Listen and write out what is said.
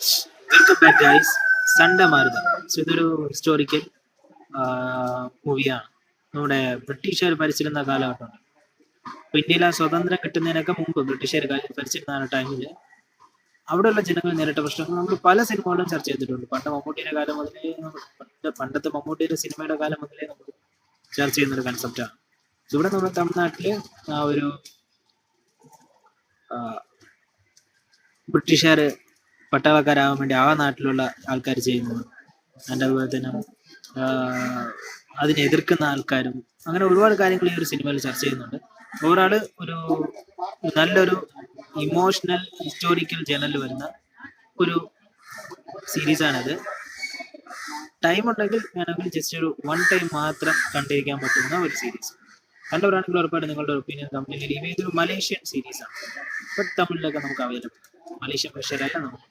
Welcome back guys. സണ്ടമാരുത. So ഇതൊരു historical മൂവിയാണ്. നമ്മുടെ ബ്രിട്ടീഷുകാർ ഭരിച്ചിരുന്ന കാലഘട്ടമാണ്. ഇപ്പൊ ഇന്ത്യയിലെ സ്വാതന്ത്ര്യം കിട്ടുന്നതിനൊക്കെ മുമ്പ് ബ്രിട്ടീഷുകാർ ഭരിച്ചിരുന്ന ടൈമിൽ അവിടെയുള്ള ജനങ്ങൾ നേരിട്ട പ്രശ്നങ്ങൾ നമ്മൾ പല സിനിമകളിലും ചർച്ച ചെയ്തിട്ടുണ്ട്. മമ്മൂട്ടിയുടെ കാലം മുതലേ പണ്ടത്തെ മമ്മൂട്ടിയുടെ സിനിമയുടെ കാലം മുതലേ നമ്മൾ ചർച്ച ചെയ്യുന്ന ഒരു കൺസെപ്റ്റാണ്. ഇവിടെ നമ്മുടെ തമിഴ്നാട്ടില് ആ ഒരു ബ്രിട്ടീഷുകാര് പട്ടാളക്കാരാകാൻ വേണ്ടി ആ നാട്ടിലുള്ള ആൾക്കാർ ചെയ്യുന്നത്, അതിൻ്റെ അതുപോലെ തന്നെ അതിനെ എതിർക്കുന്ന ആൾക്കാരും, അങ്ങനെ ഒരുപാട് കാര്യങ്ങൾ ഈ ഒരു സിനിമയിൽ ചർച്ച ചെയ്യുന്നുണ്ട്. ഒരാള് ഒരു നല്ലൊരു ഇമോഷണൽ ഹിസ്റ്റോറിക്കൽ ജേണലിൽ വരുന്ന ഒരു സീരീസാണിത്. ടൈം ഉണ്ടെങ്കിൽ വേണമെങ്കിൽ ജസ്റ്റ് ഒരു വൺ ടൈം മാത്രം കണ്ടിരിക്കാൻ പറ്റുന്ന ഒരു സീരീസ്. കണ്ടവരാണെങ്കിൽ ഉറപ്പായിട്ട് നിങ്ങളുടെ ഒപ്പീനിയൻ കമ്പനിയിൽ ഇതൊരു മലേഷ്യൻ സീരീസാണ്, ബട്ട് തമിഴിലൊക്കെ നമുക്ക് അവൈലബിൾ. മലേഷ്യൻ ഭാഷയിലല്ല നമുക്ക്